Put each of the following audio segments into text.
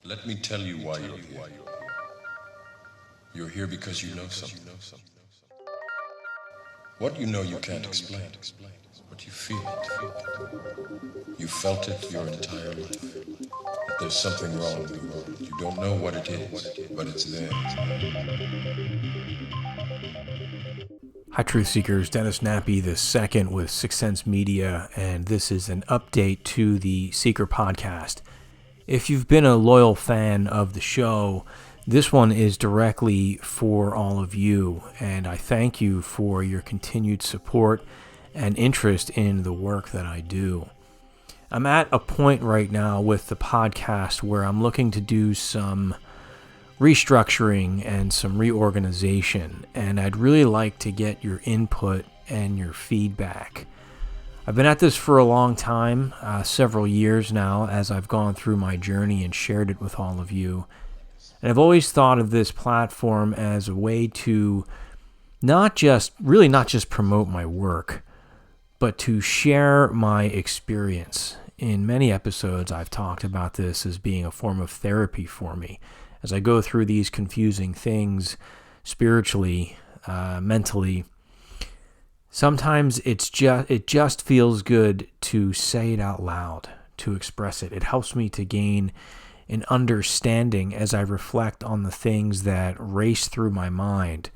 Let me tell you why you're here. You're here because you know something. What you know you can't explain, but you feel it. You felt it your entire life. That there's something wrong with the world. You don't know what it is, but it's there. Hi, Truthseikers. Dennis Nappy II with Sixth Sense Media, and this is an update to the Seeker podcast. If you've been a loyal fan of the show, this one is directly for all of you, and I thank you for your continued support and interest in the work that I do. I'm at a point right now with the podcast where I'm looking to do some restructuring and some reorganization, and I'd really like to get your input and your feedback. I've been at this for a long time, several years now, as I've gone through my journey and shared it with all of you. And I've always thought of this platform as a way to not just promote my work, but to share my experience. In many episodes, I've talked about this as being a form of therapy for me. As I go through these confusing things spiritually, mentally, sometimes it just feels good to say it out loud, to express it. It helps me to gain an understanding as I reflect on the things that race through my mind.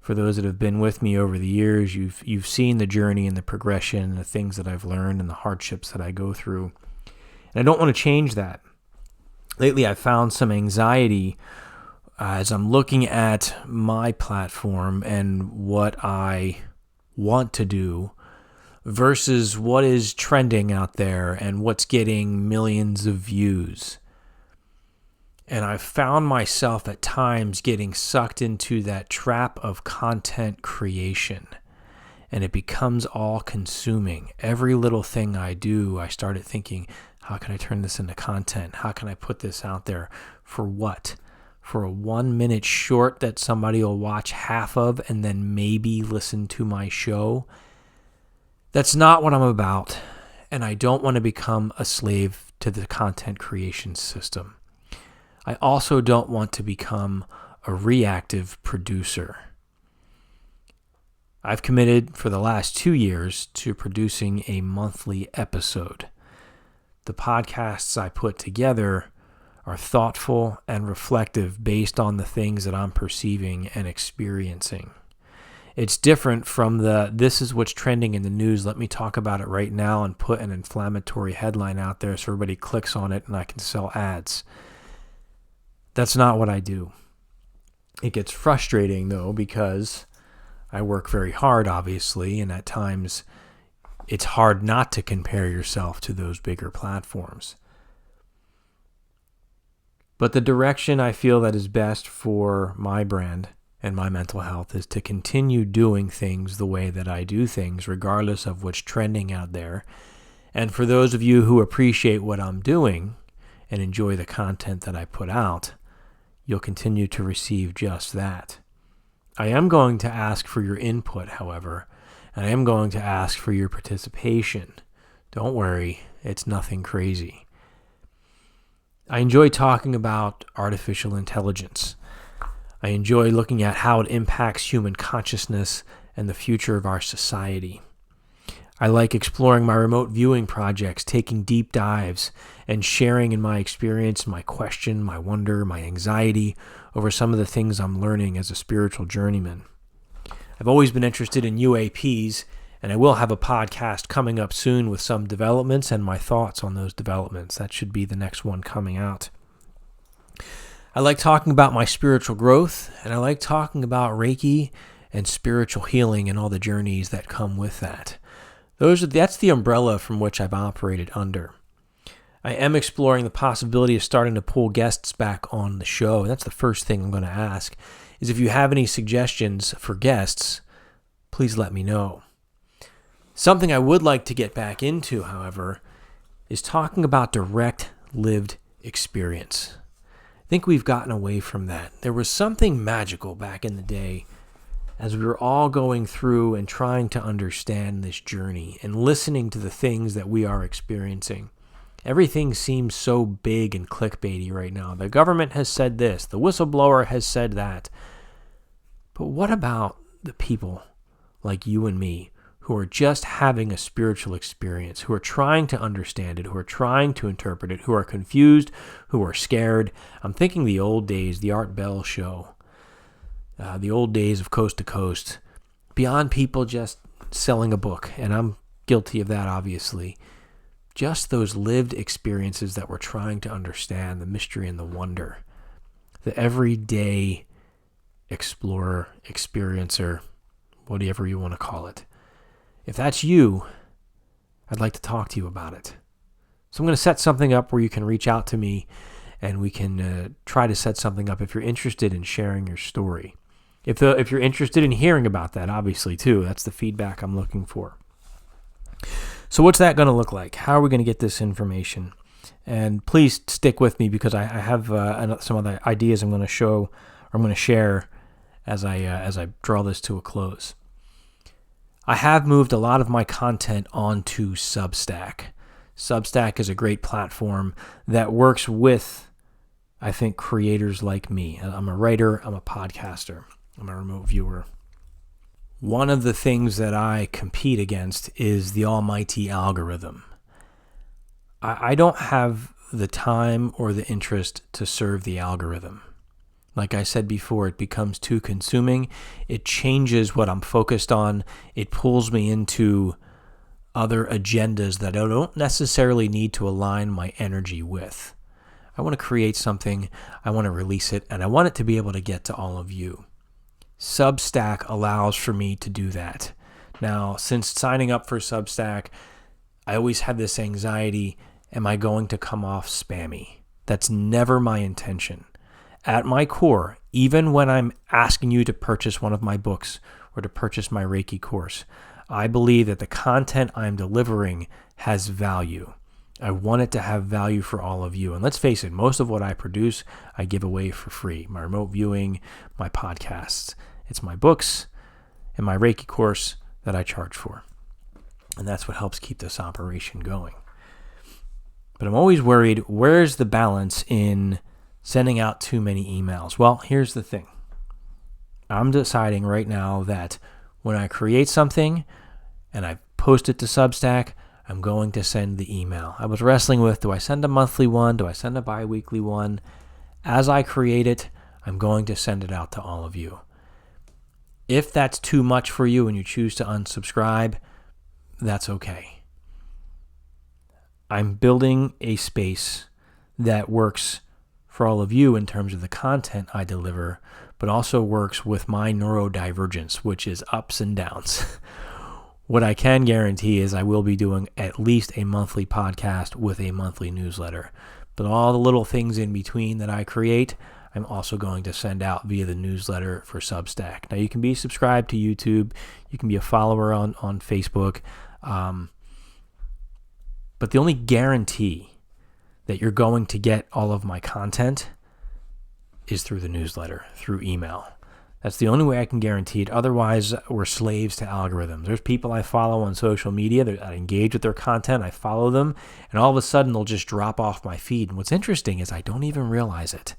For those that have been with me over the years, you've seen the journey and the progression and the things that I've learned and the hardships that I go through. And I don't want to change that. Lately, I've found some anxiety as I'm looking at my platform and what I want to do versus what is trending out there and what's getting millions of views. And I've found myself at times getting sucked into that trap of content creation. And it becomes all-consuming. Every little thing I do, I started thinking, how can I turn this into content? How can I put this out there? For what? For a 1-minute short that somebody will watch half of and then maybe listen to my show? That's not what I'm about. And I don't want to become a slave to the content creation system. I also don't want to become a reactive producer. I've committed for the last 2 years to producing a monthly episode. The podcasts I put together are thoughtful and reflective based on the things that I'm perceiving and experiencing. It's different from this is what's trending in the news, let me talk about it right now and put an inflammatory headline out there so everybody clicks on it and I can sell ads. That's not what I do. It gets frustrating, though, because I work very hard, obviously, and at times it's hard not to compare yourself to those bigger platforms. But the direction I feel that is best for my brand and my mental health is to continue doing things the way that I do things, regardless of what's trending out there. And for those of you who appreciate what I'm doing and enjoy the content that I put out, you'll continue to receive just that. I am going to ask for your input, however, and I am going to ask for your participation. Don't worry, it's nothing crazy. I enjoy talking about artificial intelligence. I enjoy looking at how it impacts human consciousness and the future of our society. I like exploring my remote viewing projects, taking deep dives, and sharing in my experience, my question, my wonder, my anxiety over some of the things I'm learning as a spiritual journeyman. I've always been interested in UAPs, and I will have a podcast coming up soon with some developments and my thoughts on those developments. That should be the next one coming out. I like talking about my spiritual growth, and I like talking about Reiki and spiritual healing and all the journeys that come with that. That's the umbrella from which I've operated under. I am exploring the possibility of starting to pull guests back on the show. That's the first thing I'm going to ask, is if you have any suggestions for guests, please let me know. Something I would like to get back into, however, is talking about direct lived experience. I think we've gotten away from that. There was something magical back in the day as we were all going through and trying to understand this journey and listening to the things that we are experiencing. Everything seems so big and clickbaity right now. The government has said this. The whistleblower has said that. But what about the people like you and me who are just having a spiritual experience, who are trying to understand it, who are trying to interpret it, who are confused, who are scared? I'm thinking the old days, the Art Bell show, the old days of Coast to Coast, beyond people just selling a book, and I'm guilty of that, obviously. Just those lived experiences that we're trying to understand, the mystery and the wonder, the everyday explorer, experiencer, whatever you want to call it. If that's you, I'd like to talk to you about it. So I'm going to set something up where you can reach out to me and we can try to set something up if you're interested in sharing your story. If you're interested in hearing about that, obviously, too, that's the feedback I'm looking for. So what's that going to look like? How are we going to get this information? And please stick with me because I have some other ideas I'm going to share as I draw this to a close. I have moved a lot of my content onto Substack. Substack is a great platform that works with, I think, creators like me. I'm a writer, I'm a podcaster, I'm a remote viewer. One of the things that I compete against is the almighty algorithm. I don't have the time or the interest to serve the algorithm. Like I said before, it becomes too consuming. It changes what I'm focused on. It pulls me into other agendas that I don't necessarily need to align my energy with. I want to create something, I want to release it, and I want it to be able to get to all of you. Substack allows for me to do that. Now, since signing up for Substack, I always had this anxiety, am I going to come off spammy? That's never my intention. At my core, even when I'm asking you to purchase one of my books or to purchase my Reiki course, I believe that the content I'm delivering has value. I want it to have value for all of you. And let's face it, most of what I produce, I give away for free. My remote viewing, my podcasts. It's my books and my Reiki course that I charge for. And that's what helps keep this operation going. But I'm always worried, where's the balance in sending out too many emails? Well, here's the thing. I'm deciding right now that when I create something and I post it to Substack, I'm going to send the email. I was wrestling with, do I send a monthly one? Do I send a bi-weekly one? As I create it, I'm going to send it out to all of you. If that's too much for you and you choose to unsubscribe, that's okay. I'm building a space that works for all of you in terms of the content I deliver, but also works with my neurodivergence, which is ups and downs. What I can guarantee is I will be doing at least a monthly podcast with a monthly newsletter. But all the little things in between that I create, I'm also going to send out via the newsletter for Substack. Now, you can be subscribed to YouTube. You can be a follower on Facebook. But the only guarantee that you're going to get all of my content is through the newsletter, through email. That's the only way I can guarantee it. Otherwise, we're slaves to algorithms. There's people I follow on social media that I engage with their content. I follow them, and all of a sudden, they'll just drop off my feed. And what's interesting is I don't even realize it.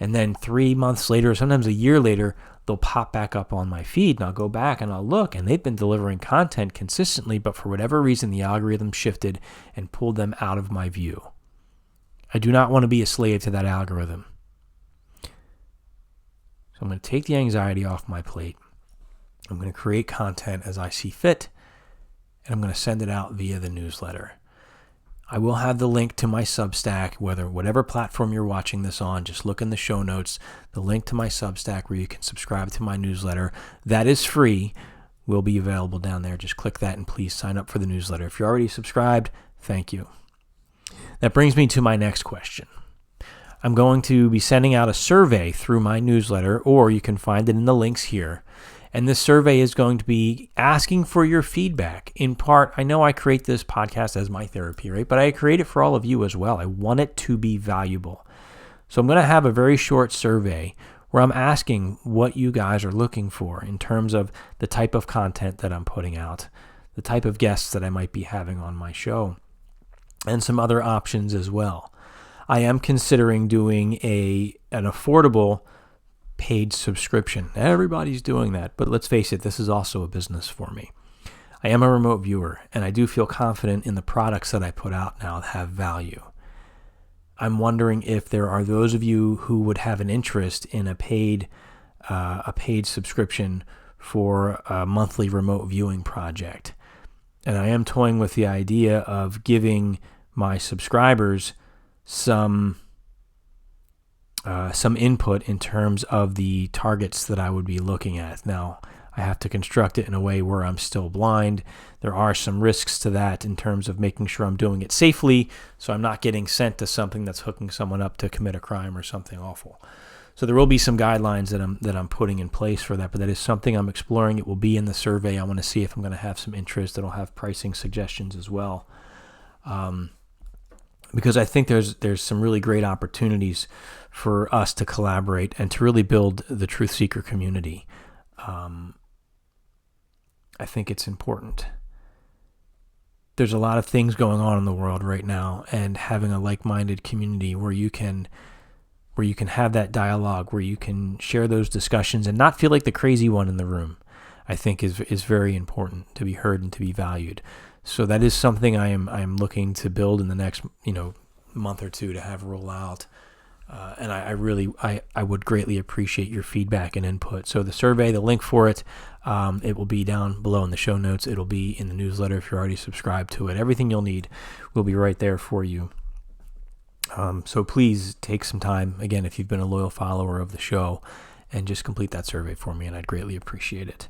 And then 3 months later, sometimes a year later, they'll pop back up on my feed, and I'll go back and I'll look, and they've been delivering content consistently, but for whatever reason, the algorithm shifted and pulled them out of my view. I do not want to be a slave to that algorithm. So I'm going to take the anxiety off my plate. I'm going to create content as I see fit, and I'm going to send it out via the newsletter. I will have the link to my Substack, whatever platform you're watching this on, just look in the show notes, the link to my Substack where you can subscribe to my newsletter. That is free, will be available down there. Just click that and please sign up for the newsletter. If you're already subscribed, thank you. That brings me to my next question. I'm going to be sending out a survey through my newsletter, or you can find it in the links here. And this survey is going to be asking for your feedback. In part, I know I create this podcast as my therapy, right? But I create it for all of you as well. I want it to be valuable. So I'm going to have a very short survey where I'm asking what you guys are looking for in terms of the type of content that I'm putting out, the type of guests that I might be having on my show. and some other options as well. I am considering doing an affordable paid subscription. Everybody's doing that, but let's face it, this is also a business for me. I am a remote viewer, and I do feel confident in the products that I put out now that have value. I'm wondering if there are those of you who would have an interest in a paid subscription for a monthly remote viewing project. And I am toying with the idea of giving my subscribers some input in terms of the targets that I would be looking at. Now, I have to construct it in a way where I'm still blind. There are some risks to that in terms of making sure I'm doing it safely, so I'm not getting sent to something that's hooking someone up to commit a crime or something awful. So there will be some guidelines that I'm putting in place for that, but that is something I'm exploring. It will be in the survey. I want to see if I'm going to have some interest. It'll have pricing suggestions as well, because I think there's some really great opportunities for us to collaborate and to really build the TruthSeiker community. I think it's important. There's a lot of things going on in the world right now, and having a like-minded community where you can have that dialogue, where you can share those discussions and not feel like the crazy one in the room, I think is very important to be heard and to be valued. So that is something I am looking to build in the next month or two to have roll out. And I would greatly appreciate your feedback and input. So the survey, the link for it, it will be down below in the show notes. It'll be in the newsletter if you're already subscribed to it. Everything you'll need will be right there for you. So please take some time, again, if you've been a loyal follower of the show, and just complete that survey for me, and I'd greatly appreciate it.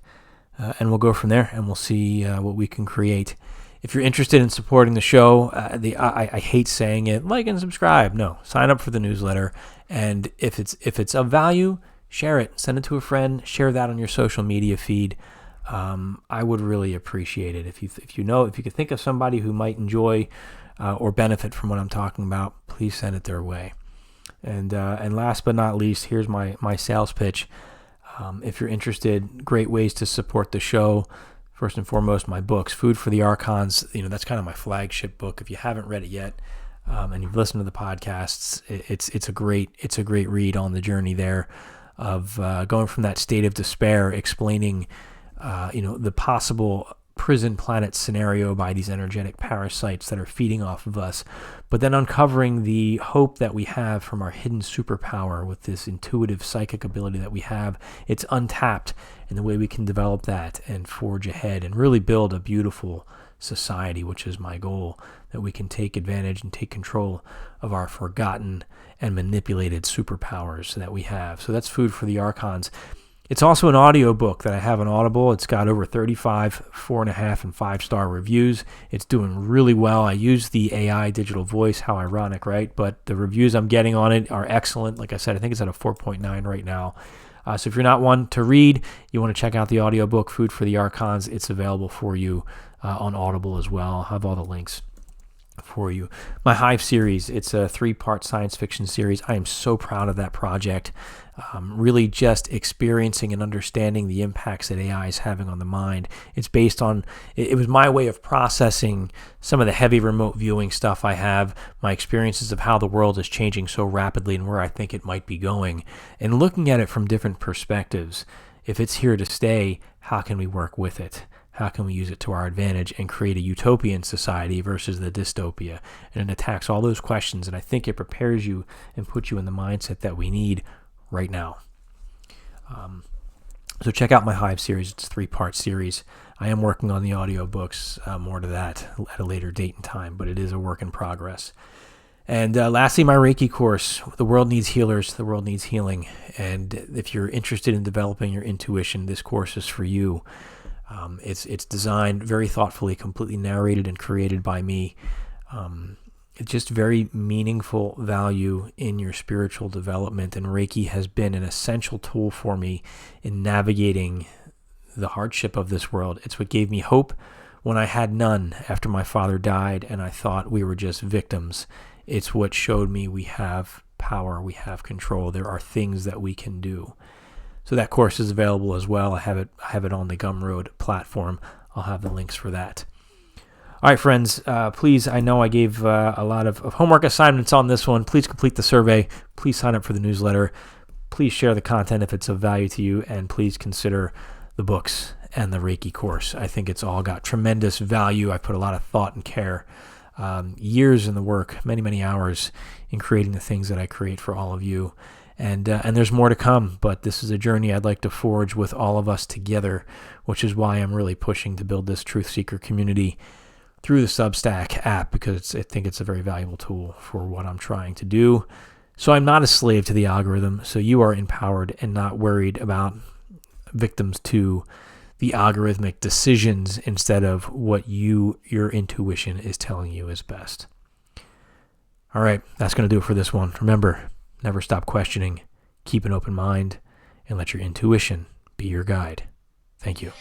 And we'll go from there, and we'll see what we can create. If you're interested in supporting the show, I hate saying it, like and subscribe. No, sign up for the newsletter, and if it's of value, share it. Send it to a friend. Share that on your social media feed. I would really appreciate it if you could think of somebody who might enjoy or benefit from what I'm talking about. Please send it their way. And last but not least, here's my sales pitch. If you're interested, great ways to support the show. First and foremost, my books, Food for the Archons. That's kind of my flagship book. If you haven't read it yet, and you've listened to the podcasts, it's a great read on the journey there of going from that state of despair, explaining the possible prison planet scenario by these energetic parasites that are feeding off of us, but then uncovering the hope that we have from our hidden superpower with this intuitive psychic ability that we have. It's untapped, and the way we can develop that and forge ahead and really build a beautiful society, which is my goal, that we can take advantage and take control of our forgotten and manipulated superpowers that we have. So that's Food for the Archons. It's also an audio book that I have on Audible. It's got over 35 4.5 and 5-star reviews. It's doing really well. I use the AI digital voice. How ironic, right? But the reviews I'm getting on it are excellent. Like I said, I think it's at a 4.9 right now. So if you're not one to read, you want to check out the audiobook, Food for the Archons. It's available for you on Audible as well. I'll have all the links for you. My Hive series, it's a 3-part science fiction series. I am so proud of that project. Really just experiencing and understanding the impacts that AI is having on the mind. It's based on, it was my way of processing some of the heavy remote viewing stuff I have, my experiences of how the world is changing so rapidly and where I think it might be going, and looking at it from different perspectives. If it's here to stay, how can we work with it? How can we use it to our advantage and create a utopian society versus the dystopia? And it attacks all those questions, and I think it prepares you and puts you in the mindset that we need right now. So check out my Hive series. It's a 3-part series. I am working on the audiobooks, more to that at a later date and time, but it is a work in progress. And lastly, my Reiki course, The World Needs Healers, The World Needs Healing. And if you're interested in developing your intuition, this course is for you. It's designed very thoughtfully, completely narrated and created by me. It's just very meaningful value in your spiritual development, and Reiki has been an essential tool for me in navigating the hardship of this world. It's what gave me hope when I had none after my father died and I thought we were just victims. It's what showed me we have power, we have control, there are things that we can do. So that course is available as well. I have it on the Gumroad platform. I'll have the links for that. All right, friends, please, I know I gave a lot of homework assignments on this one. Please complete the survey. Please sign up for the newsletter. Please share the content if it's of value to you, and please consider the books and the Reiki course. I think it's all got tremendous value. I put a lot of thought and care, years in the work, many, many hours in creating the things that I create for all of you. And there's more to come, but this is a journey I'd like to forge with all of us together, which is why I'm really pushing to build this Truthseeker community through the Substack app, because I think it's a very valuable tool for what I'm trying to do. So I'm not a slave to the algorithm, so you are empowered and not worried about victims to the algorithmic decisions instead of what your intuition is telling you is best. All right, that's going to do it for this one. Remember, never stop questioning, keep an open mind, and let your intuition be your guide. Thank you.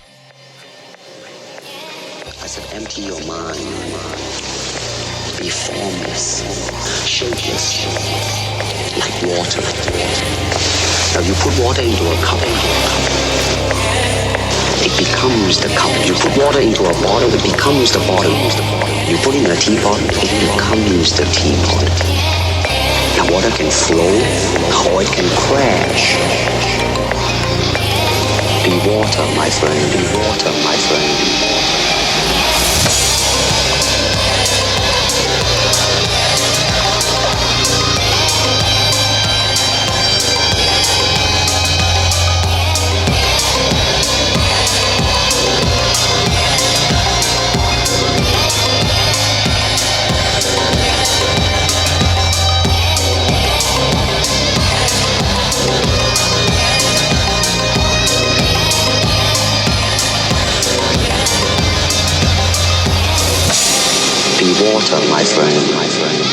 I said, empty your mind. Be formless, shapeless, like water. Now you put water into a cup, it becomes the cup. You put water into a bottle, it becomes the bottle. You put in a teapot, it becomes the teapot. Now water can flow, or it can crash. Be water, my friend. Be water, my friend. Be water, my friend, my friend.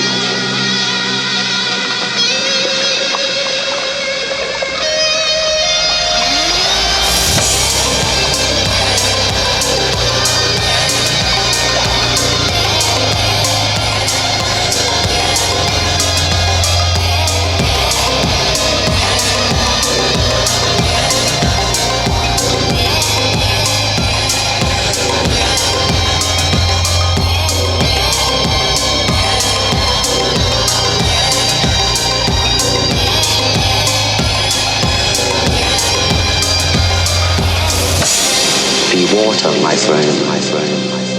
Be water, my friend, my friend.